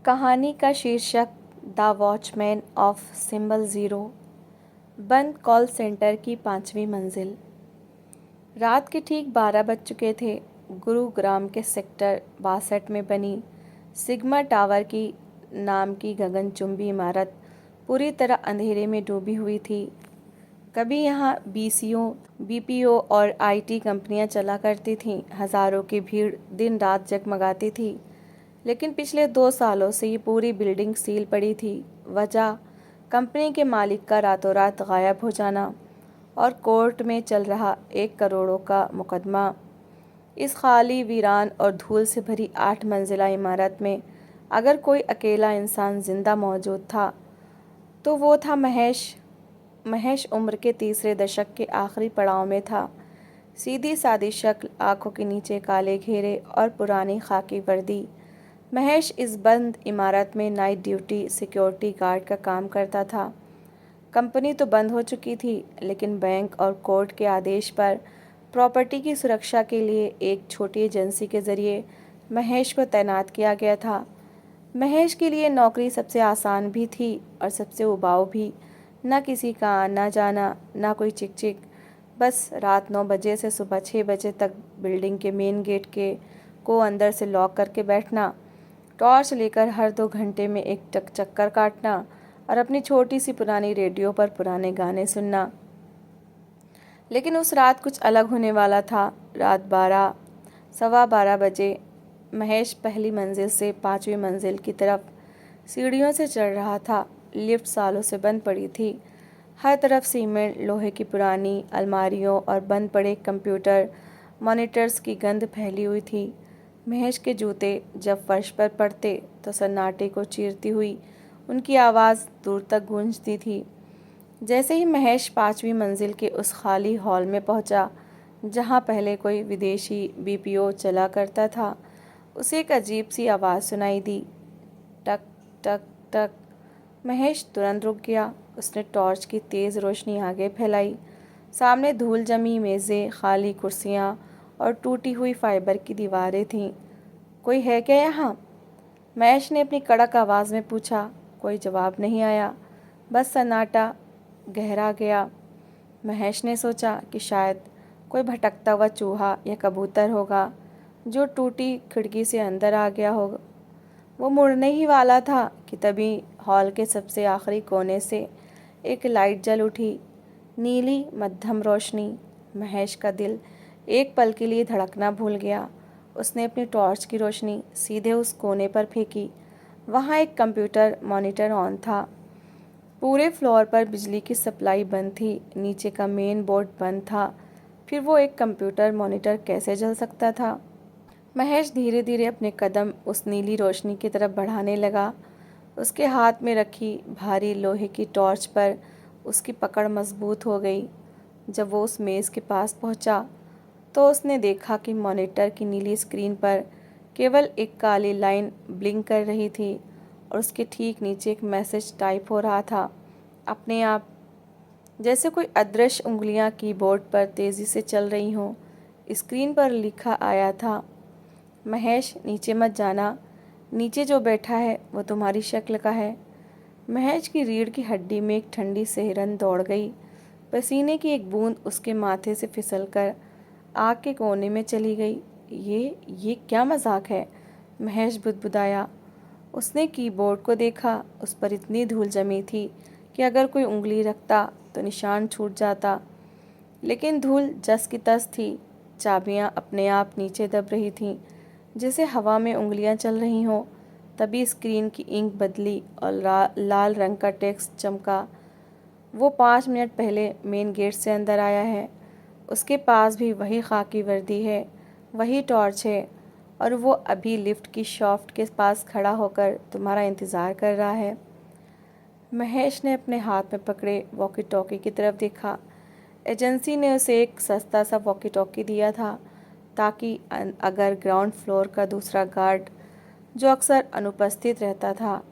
कहानी का शीर्षक the watchman of symbol zero. बंद कॉल सेंटर की 5वीं मंजिल। रात के ठीक 12 बज चुके थे। गुरुग्राम के सेक्टर 62 में बनी सिग्मा टावर की नाम की गगनचुंबी इमारत पूरी तरह अंधेरे में डूबी हुई थी। कभी यहाँ बीपीओ और आईटी कंपनियाँ चला करती थीं। हज़ारों की भीड़ दिन रात जगमगाती थी। लेकिन पिछले 2 सालों से ये पूरी बिल्डिंग सील पड़ी थी। वजह कंपनी के मालिक का रातों रात गायब हो जाना और कोर्ट में चल रहा 1 करोड़ का मुकदमा। इस खाली, वीरान और धूल से भरी 8 मंजिला इमारत में अगर कोई अकेला इंसान जिंदा मौजूद था तो वो था महेश। महेश उम्र के तीसरे दशक के आखिरी पड़ाव में था। सीधी सादी शक्ल, आंखों के नीचे काले घेरे और पुरानी खाकी वर्दी। महेश इस बंद इमारत में नाइट ड्यूटी सिक्योरिटी गार्ड का काम करता था। कंपनी तो बंद हो चुकी थी, लेकिन बैंक और कोर्ट के आदेश पर प्रॉपर्टी की सुरक्षा के लिए एक छोटी एजेंसी के ज़रिए महेश को तैनात किया गया था। महेश के लिए नौकरी सबसे आसान भी थी और सबसे उबाऊ भी। न किसी का आना जाना, न कोई चिक, बस रात 9 बजे से सुबह 6 बजे तक बिल्डिंग के मेन गेट को अंदर से लॉक करके बैठना, टॉर्च लेकर हर 2 घंटे में एक चक्कर काटना और अपनी छोटी सी पुरानी रेडियो पर पुराने गाने सुनना। लेकिन उस रात कुछ अलग होने वाला था। रात 12, 12:15 बजे महेश पहली मंजिल से 5वीं मंजिल की तरफ सीढ़ियों से चढ़ रहा था। लिफ्ट सालों से बंद पड़ी थी। हर तरफ सीमेंट, लोहे की पुरानी अलमारियों और बंद पड़े कंप्यूटर मॉनिटर्स की गंध फैली हुई थी। महेश के जूते जब फर्श पर पड़ते तो सन्नाटे को चीरती हुई उनकी आवाज़ दूर तक गूंजती थी। जैसे ही महेश 5वीं मंजिल के उस खाली हॉल में पहुंचा जहां पहले कोई विदेशी बीपीओ चला करता था, उसे एक अजीब सी आवाज़ सुनाई दी। टक टक टक। महेश तुरंत रुक गया। उसने टॉर्च की तेज़ रोशनी आगे फैलाई। सामने धूल जमी मेज़ें, खाली कुर्सियाँ और टूटी हुई फाइबर की दीवारें थीं। कोई है क्या यहाँ? महेश ने अपनी कड़क आवाज़ में पूछा। कोई जवाब नहीं आया, बस सन्नाटा गहरा गया। महेश ने सोचा कि शायद कोई भटकता हुआ चूहा या कबूतर होगा जो टूटी खिड़की से अंदर आ गया होगा। वो मुड़ने ही वाला था कि तभी हॉल के सबसे आखिरी कोने से एक लाइट जल उठी। नीली मध्यम रोशनी। महेश का दिल एक पल के लिए धड़कना भूल गया। उसने अपनी टॉर्च की रोशनी सीधे उस कोने पर फेंकी। वहाँ एक कंप्यूटर मॉनिटर ऑन था। पूरे फ्लोर पर बिजली की सप्लाई बंद थी। नीचे का मेन बोर्ड बंद था। फिर वो एक कंप्यूटर मॉनिटर कैसे जल सकता था? महेश धीरे धीरे अपने कदम उस नीली रोशनी की तरफ बढ़ाने लगा। उसके हाथ में रखी भारी लोहे की टॉर्च पर उसकी पकड़ मजबूत हो गई। जब वो उस मेज़ के पास पहुंचा तो उसने देखा कि मॉनिटर की नीली स्क्रीन पर केवल एक काली लाइन ब्लिंक कर रही थी और उसके ठीक नीचे एक मैसेज टाइप हो रहा था, अपने आप, जैसे कोई अदृश्य उंगलियां कीबोर्ड पर तेज़ी से चल रही हों। स्क्रीन पर लिखा आया था, महेश नीचे मत जाना, नीचे जो बैठा है वो तुम्हारी शक्ल का है। महेश की रीढ़ की हड्डी में एक ठंडी सिहरन दौड़ गई। पसीने की एक बूंद उसके माथे से फिसलकर आँख के कोने में चली गई। ये क्या मजाक है? महेश बुदबुदाया। उसने कीबोर्ड को देखा। उस पर इतनी धूल जमी थी कि अगर कोई उंगली रखता तो निशान छूट जाता, लेकिन धूल जस की तस थी। चाबियां अपने आप नीचे दब रही थीं, जैसे हवा में उंगलियां चल रही हों। तभी स्क्रीन की इंक बदली और लाल रंग का टेक्स्ट चमका, वो 5 मिनट पहले मेन गेट से अंदर आया है। उसके पास भी वही खाकी वर्दी है, वही टॉर्च है और वो अभी लिफ्ट की शाफ्ट के पास खड़ा होकर तुम्हारा इंतज़ार कर रहा है। महेश ने अपने हाथ में पकड़े वॉकी टॉकी की तरफ देखा। एजेंसी ने उसे एक सस्ता सा वॉकी टॉकी दिया था ताकि अगर ग्राउंड फ्लोर का दूसरा गार्ड, जो अक्सर अनुपस्थित रहता था,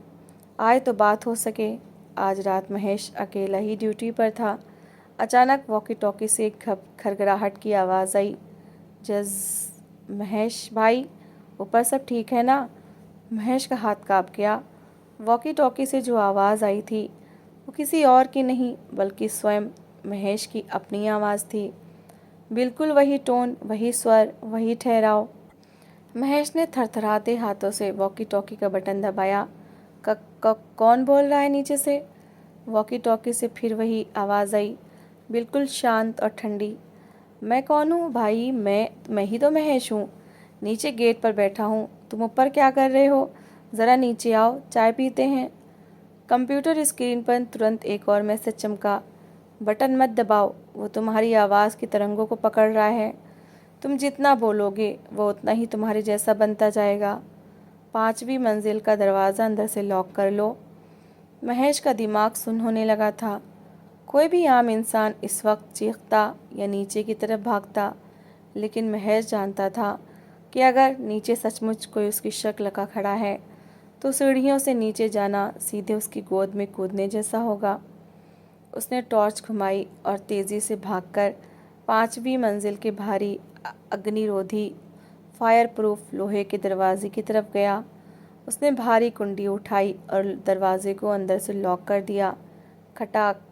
आए तो बात हो सके। आज रात महेश अकेला ही ड्यूटी पर था। अचानक वॉकी टॉकी से एक खरखराहट की आवाज़ आई, जज। महेश भाई, ऊपर सब ठीक है ना? महेश का हाथ काँप गया। वॉकी टॉकी से जो आवाज़ आई थी वो किसी और की नहीं बल्कि स्वयं महेश की अपनी आवाज़ थी। बिल्कुल वही टोन, वही स्वर, वही ठहराव। महेश ने थरथराते हाथों से वॉकी टॉकी का बटन दबाया। कौन बोल रहा है नीचे से? वॉकी टॉकी से फिर वही आवाज़ आई, बिल्कुल शांत और ठंडी। मैं कौन हूँ भाई? मैं ही तो महेश हूँ। नीचे गेट पर बैठा हूँ। तुम ऊपर क्या कर रहे हो? ज़रा नीचे आओ, चाय पीते हैं। कंप्यूटर स्क्रीन पर तुरंत एक और मैसेज चमका। बटन मत दबाओ, वो तुम्हारी आवाज़ की तरंगों को पकड़ रहा है। तुम जितना बोलोगे वो उतना ही तुम्हारे जैसा बनता जाएगा। 5वीं मंजिल का दरवाज़ा अंदर से लॉक कर लो। महेश का दिमाग सुन्न होने लगा था। कोई भी आम इंसान इस वक्त चीखता या नीचे की तरफ भागता, लेकिन महेश जानता था कि अगर नीचे सचमुच कोई उसकी शक्ल का खड़ा है तो सीढ़ियों से नीचे जाना सीधे उसकी गोद में कूदने जैसा होगा। उसने टॉर्च घुमाई और तेज़ी से भागकर 5वीं मंजिल के भारी अग्निरोधी फायर प्रूफ लोहे के दरवाजे की तरफ गया। उसने भारी कुंडी उठाई और दरवाजे को अंदर से लॉक कर दिया। खटाक,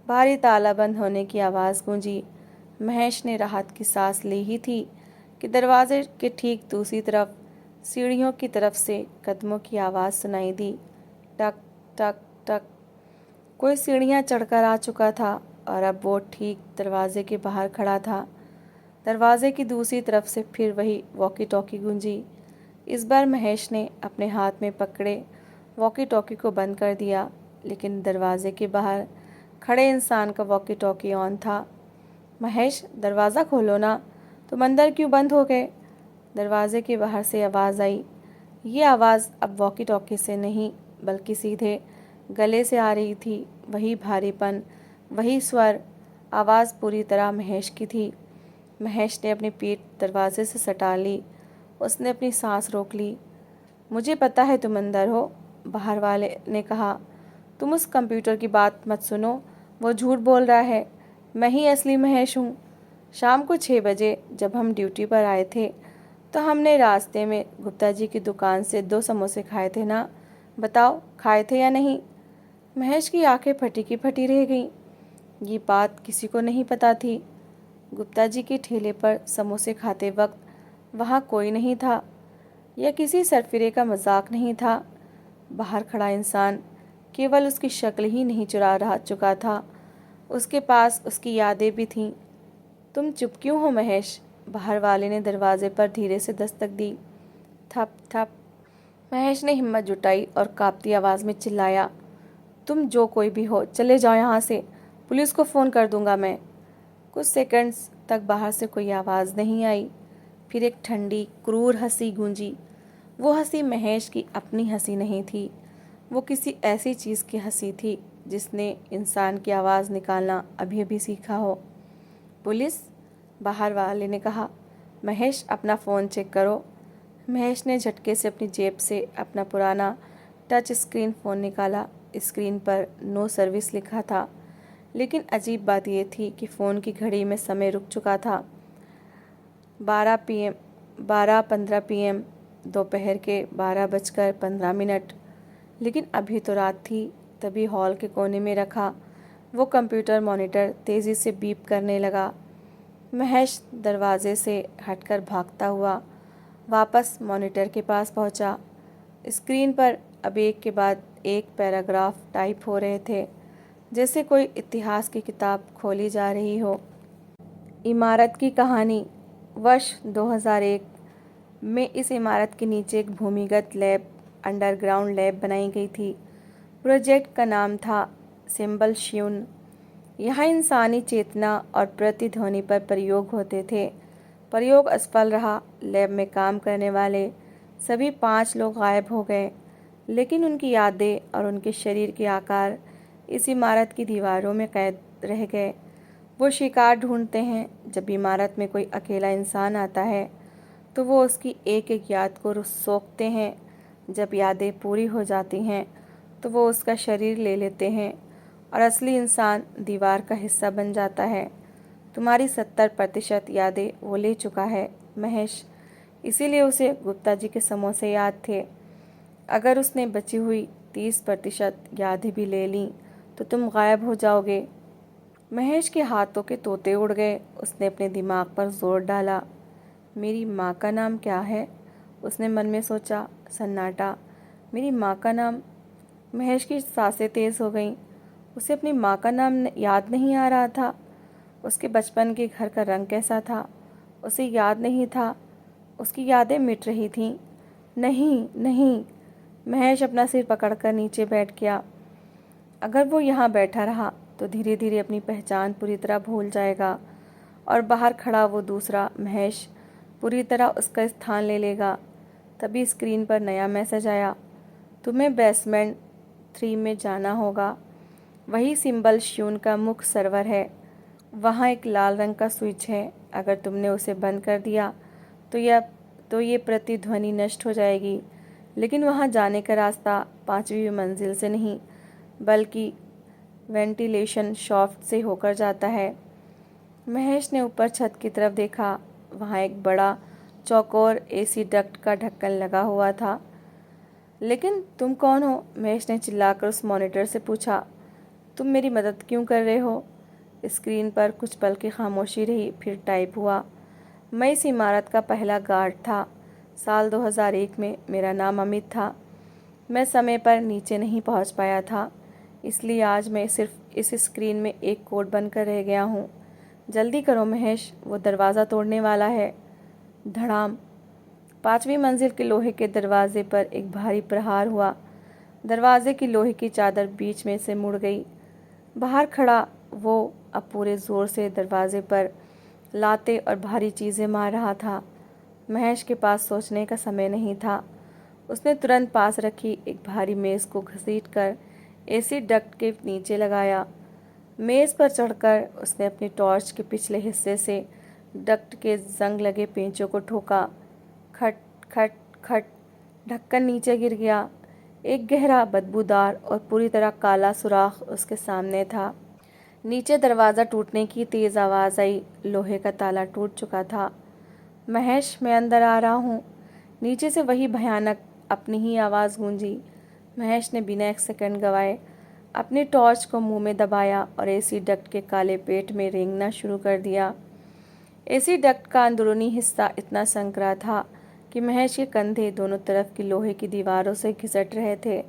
भारी ताला बंद होने की आवाज़ गूंजी। महेश ने राहत की सांस ली ही थी कि दरवाजे के ठीक दूसरी तरफ सीढ़ियों की तरफ से कदमों की आवाज़ सुनाई दी। टक टक टक। कोई सीढ़ियाँ चढ़कर आ चुका था और अब वो ठीक दरवाजे के बाहर खड़ा था। दरवाजे की दूसरी तरफ से फिर वही वॉकी टॉकी गूंजी। इस बार महेश ने अपने हाथ में पकड़े वॉकी टॉकी को बंद कर दिया, लेकिन दरवाजे के बाहर खड़े इंसान का वॉकी टॉकी ऑन था। महेश, दरवाज़ा खोलो ना, तुम अंदर क्यों बंद हो गए? दरवाजे के बाहर से आवाज़ आई। ये आवाज़ अब वॉकी टॉकी से नहीं बल्कि सीधे गले से आ रही थी। वही भारीपन, वही स्वर। आवाज़ पूरी तरह महेश की थी। महेश ने अपनी पीठ दरवाजे से सटा ली। उसने अपनी सांस रोक ली। मुझे पता है तुम अंदर हो, बाहर वाले ने कहा। तुम उस कंप्यूटर की बात मत सुनो, वो झूठ बोल रहा है। मैं ही असली महेश हूँ। शाम को 6 बजे जब हम ड्यूटी पर आए थे तो हमने रास्ते में गुप्ता जी की दुकान से 2 समोसे खाए थे ना? बताओ, खाए थे या नहीं? महेश की आंखें फटी की फटी रह गईं। ये बात किसी को नहीं पता थी। गुप्ता जी के ठेले पर समोसे खाते वक्त वहाँ कोई नहीं था। यह किसी सरफिरे का मजाक नहीं था। बाहर खड़ा इंसान केवल उसकी शक्ल ही नहीं चुरा रहा चुका था, उसके पास उसकी यादें भी थीं। तुम चुप क्यों हो महेश? बाहर वाले ने दरवाजे पर धीरे से दस्तक दी। थप थप। महेश ने हिम्मत जुटाई और कांपती आवाज़ में चिल्लाया, तुम जो कोई भी हो, चले जाओ यहाँ से, पुलिस को फ़ोन कर दूंगा मैं। कुछ सेकंड्स तक बाहर से कोई आवाज़ नहीं आई। फिर एक ठंडी, क्रूर हंसी गूंजी। वो हंसी महेश की अपनी हंसी नहीं थी, वो किसी ऐसी चीज़ की हंसी थी जिसने इंसान की आवाज़ निकालना अभी अभी सीखा हो। पुलिस? बाहर वाले ने कहा। महेश, अपना फ़ोन चेक करो। महेश ने झटके से अपनी जेब से अपना पुराना टच स्क्रीन फ़ोन निकाला। स्क्रीन पर नो सर्विस लिखा था, लेकिन अजीब बात यह थी कि फ़ोन की घड़ी में समय रुक चुका था। 12:15 PM, दोपहर के 12:15। लेकिन अभी तो रात थी। तभी हॉल के कोने में रखा वो कंप्यूटर मॉनिटर तेज़ी से बीप करने लगा। महेश दरवाजे से हटकर भागता हुआ वापस मॉनिटर के पास पहुंचा। स्क्रीन पर अब एक के बाद एक पैराग्राफ टाइप हो रहे थे, जैसे कोई इतिहास की किताब खोली जा रही हो। इमारत की कहानी। वर्ष 2001 में इस इमारत के नीचे एक भूमिगत लैब, अंडरग्राउंड लैब बनाई गई थी। प्रोजेक्ट का नाम था सिंबल श्यून। यहाँ इंसानी चेतना और प्रतिध्वनि पर प्रयोग होते थे। प्रयोग असफल रहा। लैब में काम करने वाले सभी 5 लोग गायब हो गए, लेकिन उनकी यादें और उनके शरीर के आकार इस इमारत की दीवारों में कैद रह गए। वो शिकार ढूंढते हैं। जब इमारत में कोई अकेला इंसान आता है तो वो उसकी एक एक याद को सोखते हैं। जब यादें पूरी हो जाती हैं तो वो उसका शरीर ले लेते हैं और असली इंसान दीवार का हिस्सा बन जाता है। तुम्हारी 70% यादें वो ले चुका है महेश, इसीलिए उसे गुप्ता जी के समोसे याद थे। अगर उसने बची हुई 30% यादें भी ले लीं तो तुम गायब हो जाओगे। महेश के हाथों के तोते उड़ गए। उसने अपने दिमाग पर जोर डाला। मेरी माँ का नाम क्या है? उसने मन में सोचा। सन्नाटा। मेरी माँ का नाम। महेश की सांसें तेज हो गईं। उसे अपनी माँ का नाम याद नहीं आ रहा था। उसके बचपन के घर का रंग कैसा था उसे याद नहीं था। उसकी यादें मिट रही थीं। नहीं नहीं। महेश अपना सिर पकड़कर नीचे बैठ गया। अगर वो यहाँ बैठा रहा तो धीरे धीरे अपनी पहचान पूरी तरह भूल जाएगा और बाहर खड़ा वो दूसरा महेश पूरी तरह उसका स्थान ले लेगा। तभी स्क्रीन पर नया मैसेज आया। तुम्हें बेसमेंट 3 में जाना होगा। वही सिंबल श्यून का मुख्य सर्वर है। वहाँ एक लाल रंग का स्विच है। अगर तुमने उसे बंद कर दिया तो ये प्रतिध्वनि नष्ट हो जाएगी। लेकिन वहाँ जाने का रास्ता 5वीं मंजिल से नहीं बल्कि वेंटिलेशन शाफ्ट से होकर जाता है। महेश ने ऊपर छत की तरफ देखा। वहाँ एक बड़ा चौकोर एसी डक्ट का ढक्कन लगा हुआ था। लेकिन तुम कौन हो? महेश ने चिल्लाकर उस मॉनिटर से पूछा। तुम मेरी मदद क्यों कर रहे हो? स्क्रीन पर कुछ पल की खामोशी रही, फिर टाइप हुआ। मैं इस इमारत का पहला गार्ड था। साल 2001 में मेरा नाम अमित था। मैं समय पर नीचे नहीं पहुंच पाया था, इसलिए आज मैं सिर्फ इस स्क्रीन में एक कोड बनकर रह गया हूँ। जल्दी करो महेश, वो दरवाज़ा तोड़ने वाला है। धड़ाम। 5वीं मंजिल के लोहे के दरवाजे पर एक भारी प्रहार हुआ। दरवाजे की लोहे की चादर बीच में से मुड़ गई। बाहर खड़ा वो अब पूरे जोर से दरवाजे पर लाते और भारी चीज़ें मार रहा था। महेश के पास सोचने का समय नहीं था। उसने तुरंत पास रखी एक भारी मेज़ को घसीटकर एसी डक्ट के नीचे लगाया। मेज़ पर चढ़कर उसने अपनी टॉर्च के पिछले हिस्से से डक्ट के जंग लगे पेंचों को ठोका। खट खट खट। ढक्कन नीचे गिर गया। एक गहरा, बदबूदार और पूरी तरह काला सुराख उसके सामने था। नीचे दरवाज़ा टूटने की तेज़ आवाज़ आई। लोहे का ताला टूट चुका था। महेश, मैं अंदर आ रहा हूँ। नीचे से वही भयानक अपनी ही आवाज़ गूंजी। महेश ने बिना एक सेकंड गवाए अपनी टॉर्च को मुंह में दबाया और एसी डक्ट के काले पेट में रेंगना शुरू कर दिया। एसी डक्ट का अंदरूनी हिस्सा इतना संकरा था कि महेश के कंधे दोनों तरफ की लोहे की दीवारों से घिसट रहे थे।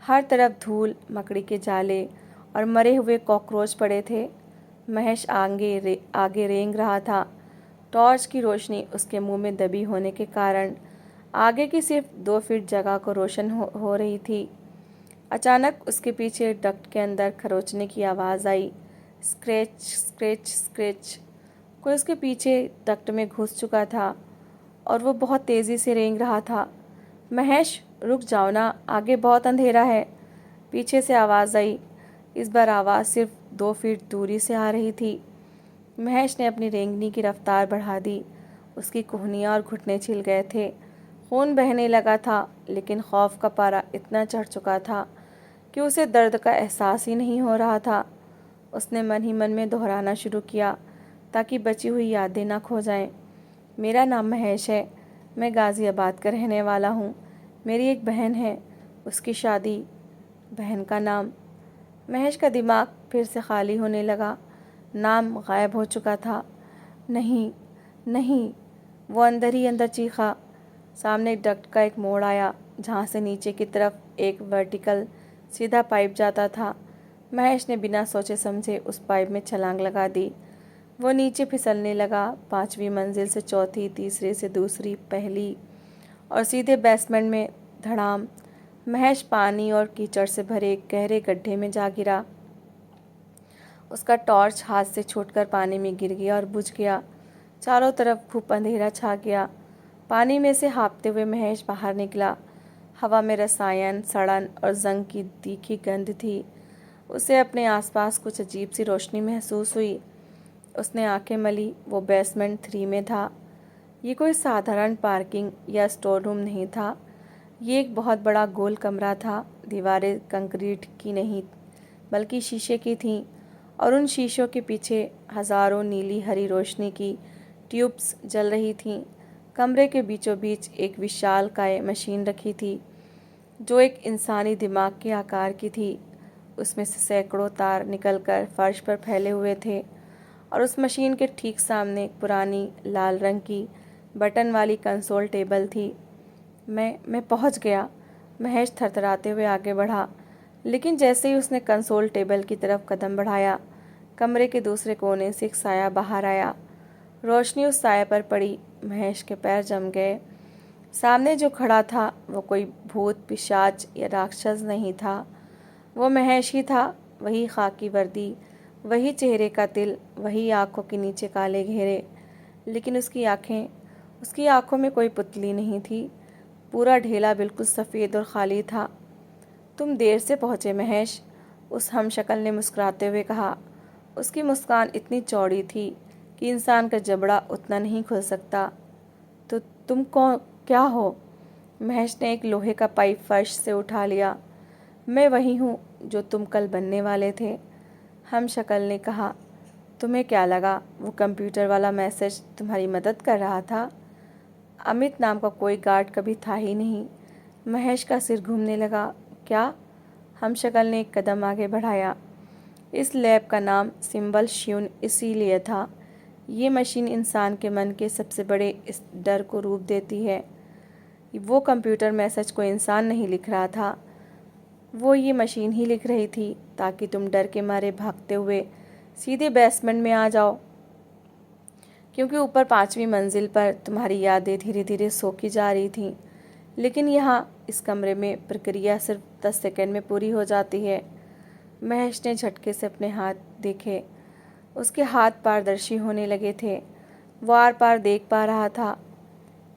हर तरफ धूल, मकड़ी के जाले और मरे हुए कॉकरोच पड़े थे। महेश आगे रेंग रहा था। टॉर्च की रोशनी उसके मुंह में दबी होने के कारण आगे की सिर्फ 2 फीट जगह को रोशन हो रही थी। अचानक उसके पीछे डक्ट के अंदर खरोचने की आवाज़ आई। Scratch scratch scratch. कोई उसके पीछे डक्ट में घुस चुका था और वो बहुत तेज़ी से रेंग रहा था। महेश, रुक जाओ ना, आगे बहुत अंधेरा है। पीछे से आवाज़ आई। इस बार आवाज़ सिर्फ 2 फीट दूरी से आ रही थी। महेश ने अपनी रेंगनी की रफ्तार बढ़ा दी। उसकी कोहनियाँ और घुटने छिल गए थे। खून बहने लगा था, लेकिन खौफ का पारा इतना चढ़ चुका था कि उसे दर्द का एहसास ही नहीं हो रहा था। उसने मन ही मन में दोहराना शुरू किया ताकि बची हुई यादें ना खो जाएं। मेरा नाम महेश है। मैं गाज़ियाबाद का रहने वाला हूँ। मेरी एक बहन है, उसकी शादी। बहन का नाम। महेश का दिमाग फिर से खाली होने लगा। नाम गायब हो चुका था। नहीं नहीं। वो अंदर ही अंदर चीखा। सामने डक्ट का एक मोड़ आया जहाँ से नीचे की तरफ एक वर्टिकल सीधा पाइप जाता था। महेश ने बिना सोचे समझे उस पाइप में छलांग लगा दी। वो नीचे फिसलने लगा। 5वीं मंजिल से चौथी, तीसरे से दूसरी, पहली और सीधे बेसमेंट में। धड़ाम। महेश पानी और कीचड़ से भरे एक गहरे गड्ढे में जा गिरा। उसका टॉर्च हाथ से छूटकर पानी में गिर गया और बुझ गया। चारों तरफ खूब अंधेरा छा गया। पानी में से हाँफते हुए महेश बाहर निकला। हवा में रसायन, सड़न और जंग की तीखी गंध थी। उसे अपने आसपास कुछ अजीब सी रोशनी महसूस हुई। उसने आंखें मली। वो बेसमेंट 3 में था। ये कोई साधारण पार्किंग या स्टोर रूम नहीं था। ये एक बहुत बड़ा गोल कमरा था। दीवारें कंक्रीट की नहीं बल्कि शीशे की थीं और उन शीशों के पीछे हज़ारों नीली हरी रोशनी की ट्यूब्स जल रही थीं। कमरे के बीचों बीच एक विशालकाय मशीन रखी थी। जो एक इंसानी दिमाग के आकार की थी। उसमें से सैकड़ों तार निकलकर फर्श पर फैले हुए थे और उस मशीन के ठीक सामने एक पुरानी लाल रंग की बटन वाली कंसोल टेबल थी। मैं पहुंच गया। महेश थरथराते हुए आगे बढ़ा, लेकिन जैसे ही उसने कंसोल टेबल की तरफ कदम बढ़ाया, कमरे के दूसरे कोने से एक साया बाहर आया। रोशनी उस साया पर पड़ी। महेश के पैर जम गए। सामने जो खड़ा था वो कोई भूत, पिशाच या राक्षस नहीं था। वो महेश ही था। वही खाकी वर्दी, वही चेहरे का तिल, वही आंखों के नीचे काले घेरे। लेकिन उसकी आंखों में कोई पुतली नहीं थी। पूरा ढेला बिल्कुल सफ़ेद और खाली था। तुम देर से पहुँचे महेश, उस हमशक्ल ने मुस्कुराते हुए कहा। उसकी मुस्कान इतनी चौड़ी थी कि इंसान का जबड़ा उतना नहीं खुल सकता। तो तुम कौन, क्या हो? महेश ने एक लोहे का पाइप फर्श से उठा लिया। मैं वही हूँ जो तुम कल बनने वाले थे, हमशक्ल ने कहा। तुम्हें क्या लगा वो कंप्यूटर वाला मैसेज तुम्हारी मदद कर रहा था? अमित नाम का कोई गार्ड कभी था ही नहीं। महेश का सिर घूमने लगा। क्या? हमशक्ल ने एक कदम आगे बढ़ाया। इस लैब का नाम सिंबल श्यून इसीलिए था। ये मशीन इंसान के मन के सबसे बड़े इस डर को रूप देती है। वो कंप्यूटर मैसेज को इंसान नहीं लिख रहा था, वो ये मशीन ही लिख रही थी, ताकि तुम डर के मारे भागते हुए सीधे बेसमेंट में आ जाओ, क्योंकि ऊपर 5वीं मंजिल पर तुम्हारी यादें धीरे धीरे सोखी जा रही थीं। लेकिन यहाँ इस कमरे में प्रक्रिया सिर्फ 10 सेकंड में पूरी हो जाती है। महेश ने झटके से अपने हाथ देखे। उसके हाथ पारदर्शी होने लगे थे। वो आर पार देख पा रहा था।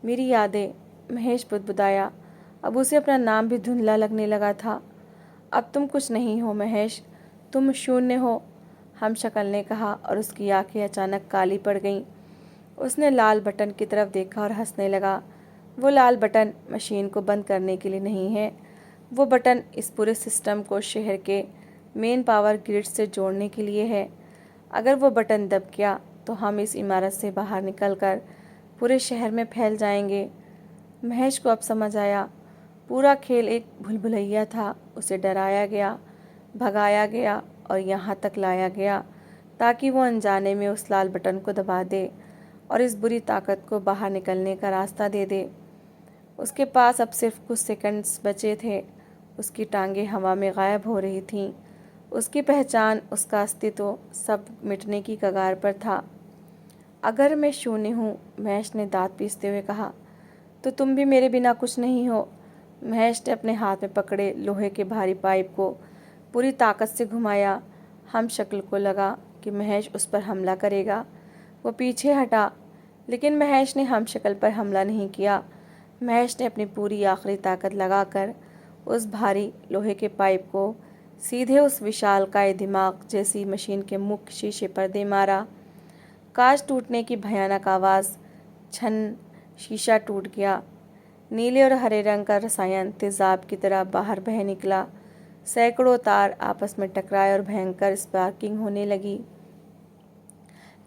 मेरी यादें, महेश बुदबुदाया। अब उसे अपना नाम भी धुंधला लगने लगा था। अब तुम कुछ नहीं हो महेश, तुम शून्य हो, हमशक्ल ने कहा और उसकी आंखें अचानक काली पड़ गईं। उसने लाल बटन की तरफ देखा और हंसने लगा। वो लाल बटन मशीन को बंद करने के लिए नहीं है। वो बटन इस पूरे सिस्टम को शहर के मेन पावर ग्रिड से जोड़ने के लिए है। अगर वो बटन दब गया तो हम इस इमारत से बाहर निकलकर पूरे शहर में फैल जाएंगे। महेश को अब समझ आया। पूरा खेल एक भूलभुलैया था। उसे डराया गया, भगाया गया और यहाँ तक लाया गया ताकि वो अनजाने में उस लाल बटन को दबा दे और इस बुरी ताकत को बाहर निकलने का रास्ता दे दे। उसके पास अब सिर्फ कुछ सेकंड्स बचे थे। उसकी टांगें हवा में गायब हो रही थीं। उसकी पहचान, उसका अस्तित्व सब मिटने की कगार पर था। अगर मैं शून्य हूँ, महेश ने दांत पीसते हुए कहा, तो तुम भी मेरे बिना कुछ नहीं हो। महेश ने अपने हाथ में पकड़े लोहे के भारी पाइप को पूरी ताकत से घुमाया। हमशक्ल को लगा कि महेश उस पर हमला करेगा। वो पीछे हटा, लेकिन महेश ने हमशक्ल पर हमला नहीं किया। महेश ने अपनी पूरी आखिरी ताकत लगाकर उस भारी लोहे के पाइप को सीधे उस विशालकाय दिमाग जैसी मशीन के मुख्य शीशे पर दे मारा। कांच टूटने की भयानक आवाज़। छन, शीशा टूट गया। नीले और हरे रंग का रसायन तेजाब की तरह बाहर बह निकला। सैकड़ों तार आपस में टकराए और भयंकर स्पार्किंग होने लगी।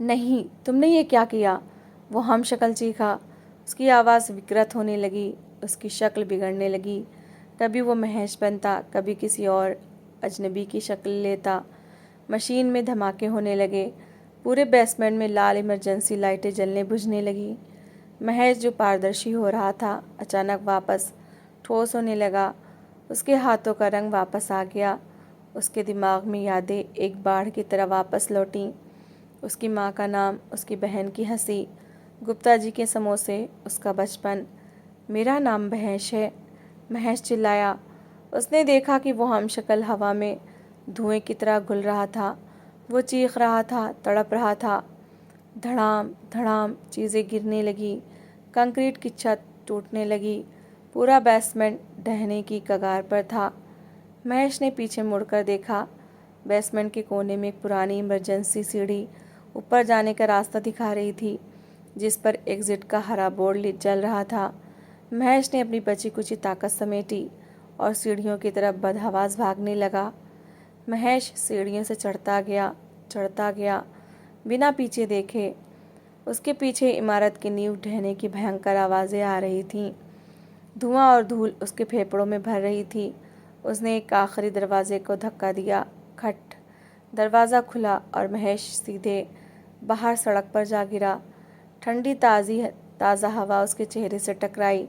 नहीं, तुमने ये क्या किया? वो हमशक्ल चीखा। उसकी आवाज़ विकृत होने लगी। उसकी शक्ल बिगड़ने लगी। कभी वो महेश बनता, कभी किसी और अजनबी की शक्ल लेता। मशीन में धमाके होने लगे। पूरे बेसमेंट में लाल इमरजेंसी लाइटें जलने बुझने लगी। महेश, जो पारदर्शी हो रहा था, अचानक वापस ठोस होने लगा। उसके हाथों का रंग वापस आ गया। उसके दिमाग में यादें एक बाढ़ की तरह वापस लौटीं। उसकी माँ का नाम, उसकी बहन की हंसी, गुप्ता जी के समोसे, उसका बचपन। मेरा नाम महेश है, महेश चिल्लाया। उसने देखा कि वो हमशक्ल हवा में धुएं की तरह घुल रहा था। वो चीख रहा था, तड़प रहा था। धड़ाम धड़ाम चीज़ें गिरने लगी। कंक्रीट की छत टूटने लगी। पूरा बेसमेंट ढहने की कगार पर था। महेश ने पीछे मुड़कर देखा। बेसमेंट के कोने में एक पुरानी इमरजेंसी सीढ़ी ऊपर जाने का रास्ता दिखा रही थी, जिस पर एग्जिट का हरा बोर्ड जल रहा था। महेश ने अपनी बची कुची ताकत समेटी और सीढ़ियों की तरफ बदहवास भागने लगा। महेश सीढ़ियों से चढ़ता गया, बिना पीछे देखे। उसके पीछे इमारत की नींव ढहने की भयंकर आवाज़ें आ रही थीं। धुआं और धूल उसके फेफड़ों में भर रही थी। उसने एक आखिरी दरवाजे को धक्का दिया। खट। दरवाज़ा खुला और महेश सीधे बाहर सड़क पर जा गिरा। ठंडी ताज़ा हवा उसके चेहरे से टकराई।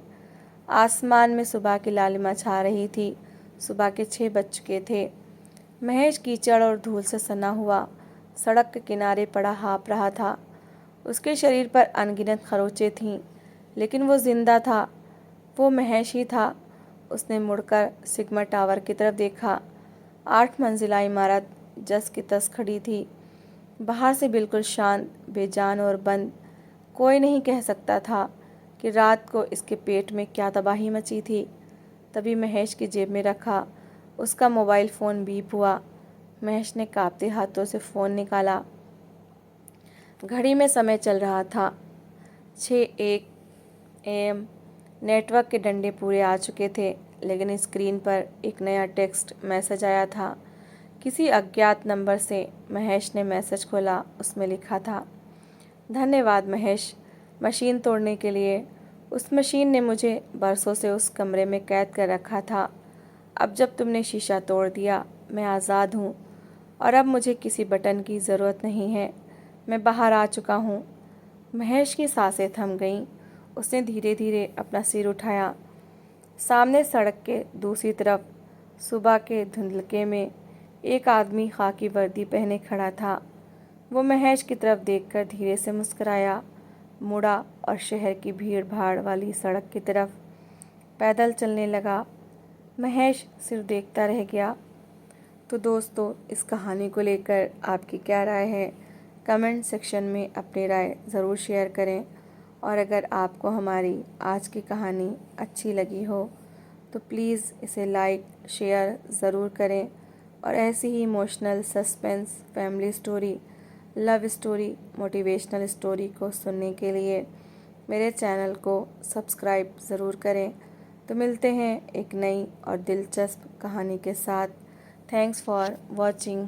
आसमान में सुबह की लालिमा छा रही थी। सुबह के 6 बज चुके थे। महेश कीचड़ और धूल से सना हुआ सड़क के किनारे पड़ा हाँफ रहा था। उसके शरीर पर अनगिनत खरोंचें थीं, लेकिन वो जिंदा था। वो महेश ही था। उसने मुड़कर सिग्मा टावर की तरफ देखा। 8 मंजिला इमारत जस की तस खड़ी थी, बाहर से बिल्कुल शांत, बेजान और बंद। कोई नहीं कह सकता था कि रात को इसके पेट में क्या तबाही मची थी। तभी महेश की जेब में रखा उसका मोबाइल फ़ोन बीप हुआ। महेश ने कांपते हाथों से फ़ोन निकाला। घड़ी में समय चल रहा था 6:01 AM। नेटवर्क के डंडे पूरे आ चुके थे, लेकिन स्क्रीन पर एक नया टेक्स्ट मैसेज आया था। किसी अज्ञात नंबर से। महेश ने मैसेज खोला। उसमें लिखा था, धन्यवाद महेश, मशीन तोड़ने के लिए। उस मशीन ने मुझे बरसों से उस कमरे में कैद कर रखा था। अब जब तुमने शीशा तोड़ दिया, मैं आज़ाद हूँ और अब मुझे किसी बटन की ज़रूरत नहीं है। मैं बाहर आ चुका हूँ। महेश की सांसें थम गईं। उसने धीरे धीरे अपना सिर उठाया। सामने सड़क के दूसरी तरफ सुबह के धुंधलके में एक आदमी खाकी वर्दी पहने खड़ा था। वो महेश की तरफ देखकर धीरे से मुस्कुराया, मुड़ा और शहर की भीड़ भाड़ वाली सड़क की तरफ पैदल चलने लगा। महेश सिर्फ देखता रह गया। तो दोस्तों, इस कहानी को लेकर आपकी क्या राय है? कमेंट सेक्शन में अपनी राय ज़रूर शेयर करें। और अगर आपको हमारी आज की कहानी अच्छी लगी हो तो प्लीज़ इसे लाइक शेयर ज़रूर करें। और ऐसी ही emotional, suspense, family story, love story, motivational story को सुनने के लिए मेरे चैनल को सब्सक्राइब ज़रूर करें। तो मिलते हैं एक नई और दिलचस्प कहानी के साथ। Thanks for watching.